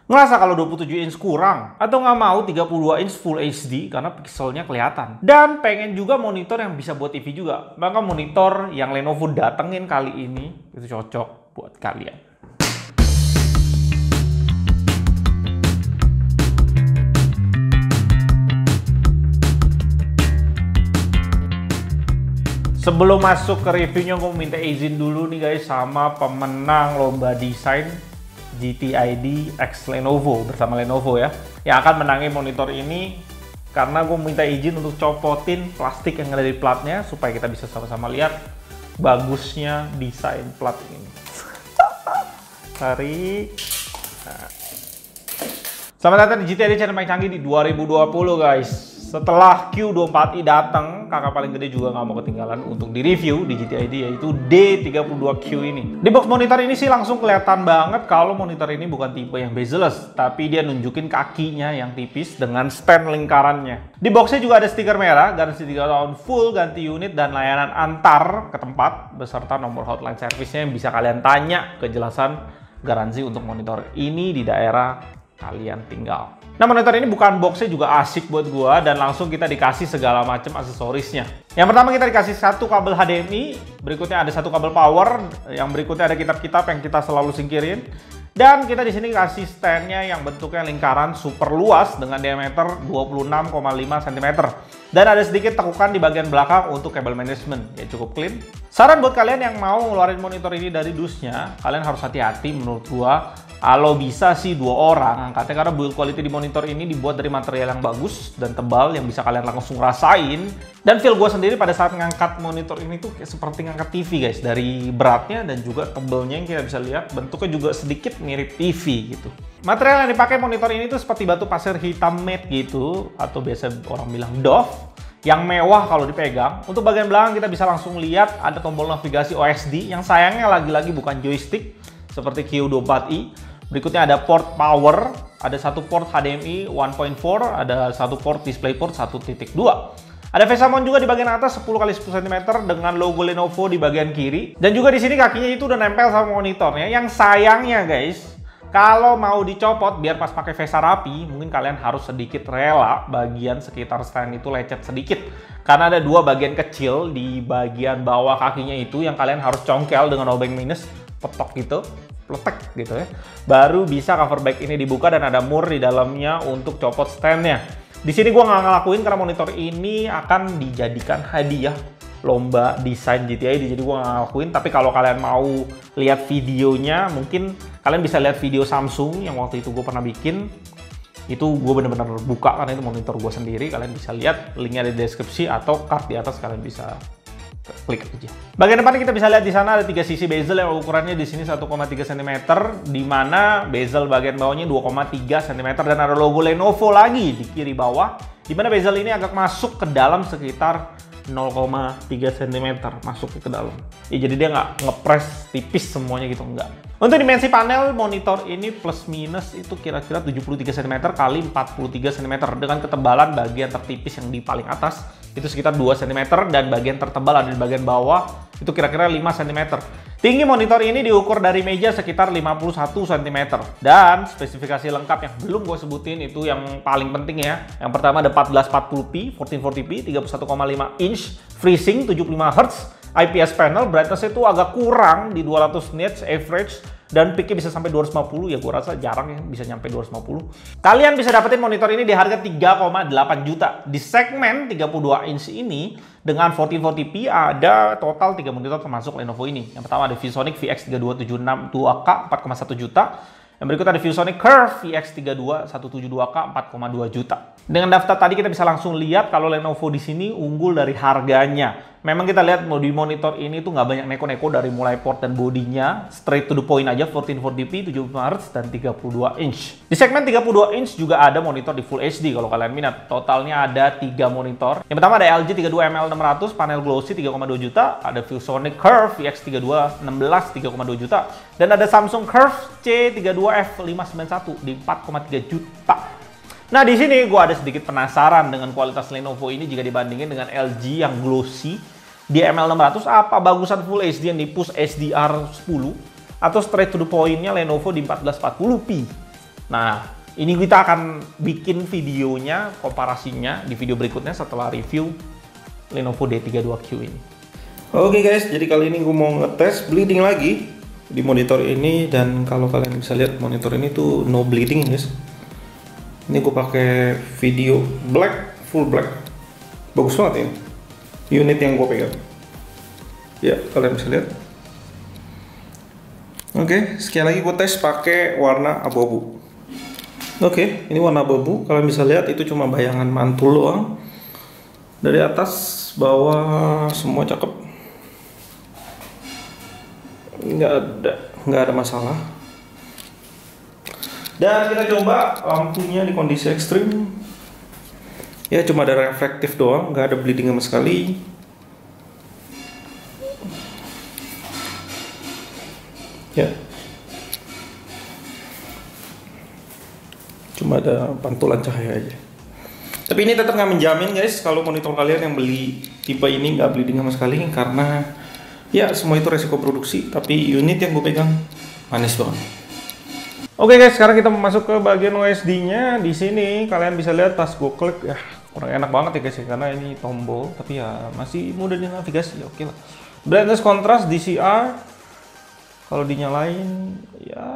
Ngerasa kalau 27 inch kurang, atau nggak mau 32 inch Full HD karena pixelnya kelihatan. Dan pengen juga monitor yang bisa buat TV juga. Maka monitor yang Lenovo datengin kali ini itu cocok buat kalian. Sebelum masuk ke reviewnya, gue minta izin dulu nih guys sama pemenang lomba desain GTID X Lenovo bersama Lenovo ya, yang akan menangin monitor ini, karena gue minta izin untuk copotin plastik yang ada di platnya supaya kita bisa sama-sama lihat bagusnya desain plat ini. Tarik. Nah. Selamat datang di GTID channel paling canggih di 2020 guys. Setelah Q24i datang, kakak paling gede juga nggak mau ketinggalan untuk di-review di GTID, yaitu D32Q ini. Di box monitor ini sih langsung kelihatan banget kalau monitor ini bukan tipe yang bezel-less, tapi dia nunjukin kakinya yang tipis dengan stand lingkarannya. Di boxnya juga ada stiker merah, garansi 3 tahun full, ganti unit, dan layanan antar ke tempat, beserta nomor hotline service-nya yang bisa kalian tanya kejelasan garansi untuk monitor ini di daerah kalian tinggal. Nah, monitor ini bukan boxnya juga asik buat gua, dan langsung kita dikasih segala macam aksesorisnya. Yang pertama kita dikasih satu kabel HDMI, berikutnya ada satu kabel power, yang berikutnya ada kitab-kitab yang kita selalu singkirin. Dan kita di sini kasih standnya yang bentuknya lingkaran super luas dengan diameter 26,5 cm. Dan ada sedikit tekukan di bagian belakang untuk kabel management, ya cukup clean. Saran buat kalian yang mau ngeluarin monitor ini dari dusnya, kalian harus hati-hati menurut gua. Kalau bisa sih 2 orang angkatnya, karena build quality di monitor ini dibuat dari material yang bagus dan tebal yang bisa kalian langsung rasain. Dan feel gue sendiri pada saat ngangkat monitor ini tuh kayak seperti ngangkat TV guys, dari beratnya dan juga tebelnya yang kita bisa lihat, bentuknya juga sedikit mirip TV gitu. Material yang dipakai monitor ini tuh seperti batu pasir hitam matte gitu, atau biasa orang bilang doff, yang mewah kalau dipegang. Untuk bagian belakang kita bisa langsung lihat ada tombol navigasi OSD yang sayangnya lagi-lagi bukan joystick seperti Q24i. Berikutnya ada port power, ada satu port HDMI 1.4, ada satu port DisplayPort 1.2. Ada VESA mount juga di bagian atas 10x10 cm dengan logo Lenovo di bagian kiri. Dan juga di sini kakinya itu udah nempel sama monitornya. Yang sayangnya guys, kalau mau dicopot biar pas pakai VESA rapi, mungkin kalian harus sedikit rela bagian sekitar stand itu lecet sedikit. Karena ada 2 bagian kecil di bagian bawah kakinya itu yang kalian harus congkel dengan obeng minus, petok gitu, pletek gitu ya. Baru bisa cover back ini dibuka dan ada mur di dalamnya untuk copot standnya. Di sini gua nggak ngelakuin karena monitor ini akan dijadikan hadiah lomba desain GTID, jadi gua nggak ngelakuin. Tapi kalau kalian mau lihat videonya, mungkin kalian bisa lihat video Samsung yang waktu itu gue pernah bikin. Itu gue bener-bener buka karena itu monitor gue sendiri. Kalian bisa lihat, linknya di deskripsi atau card di atas, kalian bisa klik aja. Bagian depan kita bisa lihat di sana ada 3 sisi bezel yang ukurannya di sini 1,3 cm, di mana bezel bagian bawahnya 2,3 cm, dan ada logo Lenovo lagi di kiri bawah, di mana bezel ini agak masuk ke dalam sekitar 0,3 cm masuk ke dalam. Ya, jadi dia nggak ngepres tipis semuanya gitu, enggak. Untuk dimensi panel monitor ini plus minus itu kira-kira 73 cm kali 43 cm dengan ketebalan bagian tertipis yang di paling atas itu sekitar 2 cm dan bagian tertebal ada di bagian bawah itu kira-kira 5 cm. Tinggi monitor ini diukur dari meja sekitar 51 cm. Dan spesifikasi lengkap yang belum gue sebutin itu yang paling penting ya. Yang pertama ada 1440p, 1440p, 31,5 inch, FreeSync 75 Hz, IPS panel, brightness itu agak kurang di 200 nits average, dan peaknya bisa sampai 250, ya gue rasa jarang ya bisa nyampe 250. Kalian bisa dapetin monitor ini di harga 3,8 juta. Di segmen 32 inch ini dengan 1440p ada total 3 monitor termasuk Lenovo ini. Yang pertama ada ViewSonic VX3276 2K 4,1 juta. Yang berikut ada ViewSonic Curve VX32 172K 4,2 juta. Dengan daftar tadi kita bisa langsung lihat kalau Lenovo di sini unggul dari harganya. Memang kita lihat di monitor ini tuh nggak banyak neko-neko dari mulai port dan bodinya, straight to the point aja, 1440p, 75 Hz, dan 32 inch. Di segmen 32 inch juga ada monitor di Full HD kalau kalian minat. Totalnya ada 3 monitor. Yang pertama ada LG 32ML600, panel glossy 3,2 juta, ada ViewSonic Curve VX32 16 3,2 juta, dan ada Samsung Curve C32F591 di 4,3 juta. Nah, di sini gue ada sedikit penasaran dengan kualitas Lenovo ini jika dibandingin dengan LG yang glossy di ML600. Apa bagusan Full HD yang di push HDR10 atau straight to the point-nya Lenovo di 1440p? Nah, ini kita akan bikin videonya, komparasinya di video berikutnya setelah review Lenovo D32Q ini. Oke guys, jadi kali ini gue mau ngetes bleeding lagi di monitor ini, dan kalau kalian bisa lihat monitor ini tuh no bleeding guys. Ini gue pakai video black, full black, bagus banget ini unit yang gue pegang. Ya kalian bisa lihat. Oke, sekali lagi gue tes pakai warna abu-abu. Oke, ini warna abu-abu. Kalian bisa lihat itu cuma bayangan mantul doang. Dari atas, bawah semua cakep. Nggak ada masalah. Dan kita coba lampunya di kondisi ekstrim. Ya cuma ada reflektif doang, nggak ada bleeding sama sekali. Ya, cuma ada pantulan cahaya aja. Tapi ini tetap nggak menjamin guys kalau monitor kalian yang beli tipe ini nggak bleeding sama sekali, karena ya semua itu resiko produksi. Tapi unit yang gue pegang manis banget. Oke guys, sekarang kita masuk ke bagian OSD-nya. Di sini kalian bisa lihat pas gue klik ya kurang enak banget ya guys ya, karena ini tombol, tapi ya masih mudah dinavigasi. Oke lah. Brightness, contrast, DCR. Kalau dinyalain ya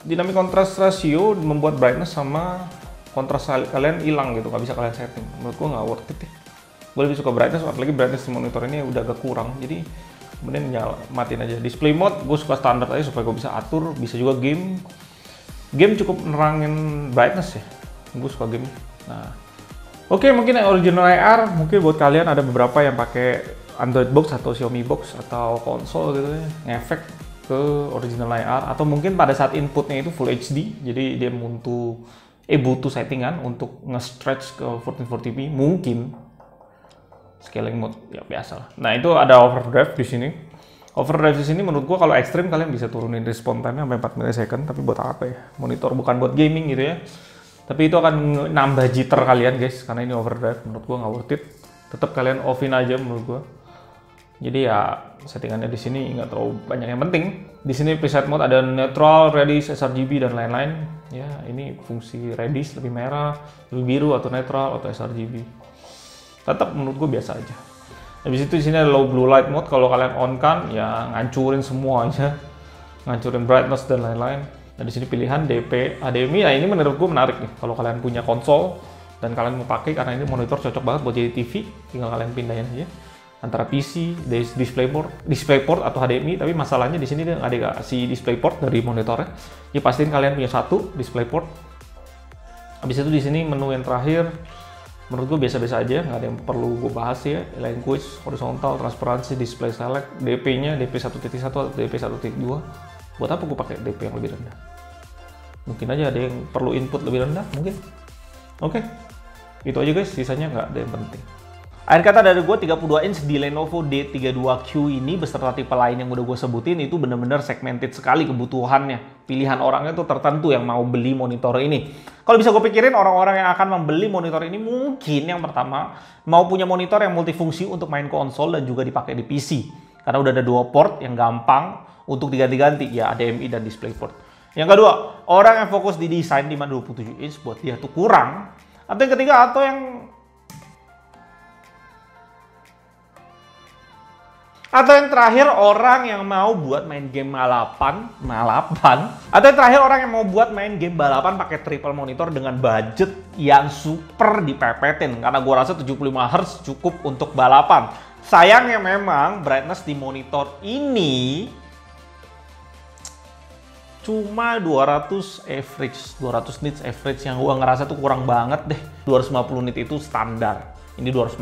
dynamic contrast ratio membuat brightness sama kontras kalian hilang gitu, nggak bisa kalian setting. Menurut gue nggak worth it ya. Gue lebih suka brightness, apalagi brightness di monitor ini udah agak kurang. Jadi kemudian matiin aja. Display mode gue suka standar aja supaya gue bisa atur, bisa juga game cukup nerangin brightness ya. Gue suka game. Nah, oke, mungkin yang original IR mungkin buat kalian ada beberapa yang pakai Android box atau Xiaomi box atau konsol gitu ya, ngefek ke original IR, atau mungkin pada saat inputnya itu Full HD, jadi dia butuh settingan untuk nge-stretch ke 1440p, mungkin scaling mode ya biasa lah. Nah, itu ada overdrive di sini. Overdrive di sini menurut gua kalau ekstrim kalian bisa turunin response time sampai 4 millisecond, tapi buat apa ya? Monitor bukan buat gaming gitu ya. Tapi itu akan nambah jitter kalian guys, karena ini overdrive. Menurut gua nggak worth it. Tetap kalian offin aja menurut gua. Jadi ya settingannya di sini nggak terlalu banyak yang penting. Di sini preset mode ada neutral, reddish, sRGB dan lain-lain. Ya ini fungsi reddish lebih merah, lebih biru, atau neutral atau sRGB. Tetap menurut gua biasa aja. Habis itu di sini ada low blue light mode. Kalau kalian on kan ya ngancurin semua aja, ngancurin brightness dan lain-lain. Nah, di sini pilihan DP, HDMI. Nah, ini menurut gue menarik nih. Kalau kalian punya konsol dan kalian mau pakai, karena ini monitor cocok banget buat jadi TV, tinggal kalian pindahin aja antara PC, DisplayPort atau HDMI. Tapi masalahnya di sini dia nggak ada si DisplayPort dari monitornya. Ya pastiin kalian punya satu DisplayPort. Habis itu di sini menu yang terakhir, menurut gue biasa-biasa aja, nggak ada yang perlu gue bahas ya. Language, horizontal, transparansi, display select, DP-nya DP 1.1 atau DP 1.2. Buat apa gue pakai DP yang lebih rendah? Mungkin aja ada yang perlu input lebih rendah, mungkin. Oke, itu aja guys, sisanya nggak ada yang penting. Akhir kata dari gue, 32 inch di Lenovo D32Q ini beserta tipe lain yang udah gue sebutin itu bener-bener segmented sekali kebutuhannya. Pilihan orangnya tuh tertentu yang mau beli monitor ini. Kalau bisa gue pikirin, orang-orang yang akan membeli monitor ini mungkin yang pertama mau punya monitor yang multifungsi untuk main konsol dan juga dipakai di PC. Karena udah ada dua port yang gampang untuk diganti-ganti, ya HDMI dan DisplayPort. Yang kedua, orang yang fokus di desain di mana 27 inch buat dia tuh kurang. Atau yang ketiga, atau yang terakhir, orang yang mau buat main game balapan. Atau yang terakhir, orang yang mau buat main game balapan pakai triple monitor dengan budget yang super dipepetin. Karena gua rasa 75 Hz cukup untuk balapan. Sayangnya memang brightness di monitor ini cuma 200 average, 200 nits average, yang gua ngerasa tuh kurang banget deh. 250 nits itu standar. Ini 200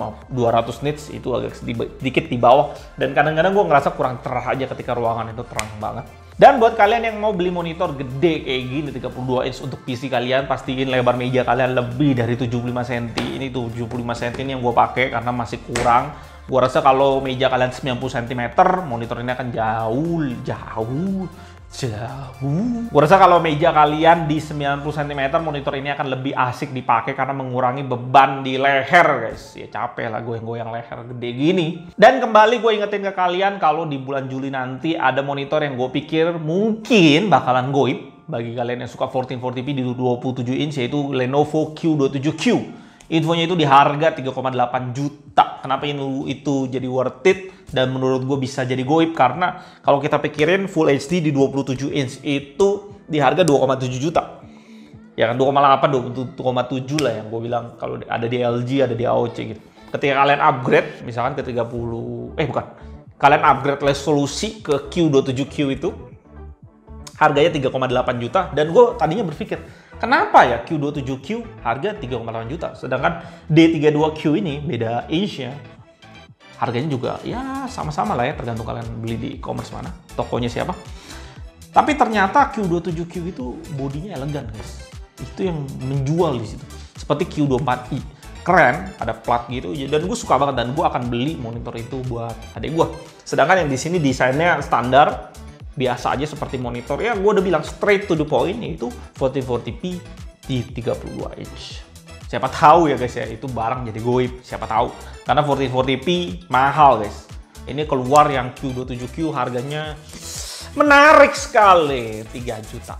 nits itu agak sedikit di bawah, dan kadang-kadang gue ngerasa kurang cerah aja ketika ruangan itu terang banget. Dan buat kalian yang mau beli monitor gede kayak gini 32 inch untuk PC kalian, pastiin lebar meja kalian lebih dari 75 cm. Ini 75 cm ini yang gue pakai karena masih kurang. Gue rasa kalau meja kalian 90 cm, monitor ini akan jauh. Gue rasa kalau meja kalian di 90 cm, monitor ini akan lebih asik dipakai karena mengurangi beban di leher guys. Ya capek lah goyang-goyang leher gede gini. Dan kembali gue ingetin ke kalian kalau di bulan Juli nanti ada monitor yang gue pikir mungkin bakalan goib, bagi kalian yang suka 1440p di 27 inch, yaitu Lenovo Q27Q. Infonya itu di harga 3,8 juta. Kenapa itu jadi worth it? Dan menurut gue bisa jadi goib karena kalau kita pikirin Full HD di 27 inch itu di harga 2,7 juta. Ya kan 2,8, 2,7 lah yang gue bilang kalau ada di LG, ada di AOC gitu. Ketika kalian upgrade, misalkan ke 30, kalian upgrade resolusi ke Q27Q itu, harganya 3,8 juta. Dan gue tadinya berpikir, kenapa ya Q27Q harga 3,8 juta? Sedangkan D32Q ini beda inch-nya. Harganya juga ya sama-sama lah ya, tergantung kalian beli di e-commerce mana, tokonya siapa. Tapi ternyata Q27Q itu bodinya elegan guys. Itu yang menjual di situ. Seperti Q24i. Keren, ada plat gitu, dan gue suka banget dan gue akan beli monitor itu buat adik gue. Sedangkan yang di sini desainnya standar, biasa aja seperti monitor. Ya gue udah bilang straight to the point, yaitu 1440p di 32 inch. Siapa tahu ya guys ya, itu barang jadi goib, siapa tahu. Karena 1440p mahal guys. Ini keluar yang Q27Q harganya menarik sekali, 3 juta.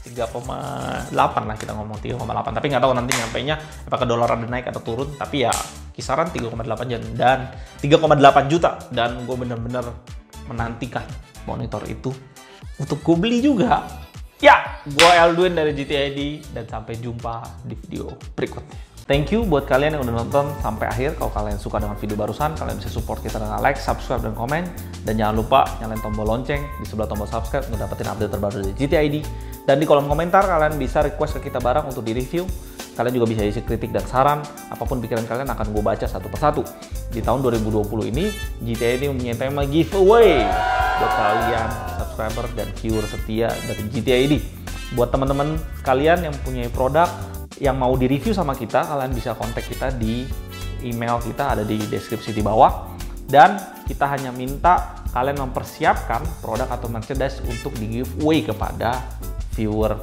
3,8 lah kita ngomong, 3,8. Tapi nggak tahu nanti nyampainya apakah dolar ada naik atau turun. Tapi ya kisaran 3,8 dan 3,8 juta. Dan gue bener-bener menantikan monitor itu untuk gue beli juga. Ya, gue Eldwin dari GTID dan sampai jumpa di video berikutnya. Thank you buat kalian yang udah nonton sampai akhir. Kalau kalian suka dengan video barusan, kalian bisa support kita dengan like, subscribe, dan komen. Dan jangan lupa nyalain tombol lonceng di sebelah tombol subscribe untuk dapetin update terbaru dari GTID. Dan di kolom komentar kalian bisa request ke kita barang untuk di-review. Kalian juga bisa isi kritik dan saran. Apapun pikiran kalian akan gue baca satu persatu. Di tahun 2020 ini, GTID mempunyai tema giveaway buat kalian subscriber dan viewer setia dari GTID. Buat teman-teman kalian yang punya produk yang mau di-review sama kita, kalian bisa kontak kita di email kita, ada di deskripsi di bawah. Dan kita hanya minta kalian mempersiapkan produk atau merchandise untuk di-giveaway kepada viewer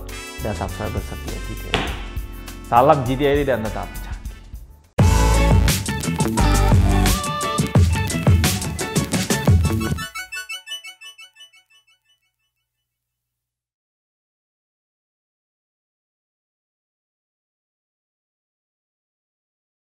dan subscriber setia GTID. Salam GTID dan tetap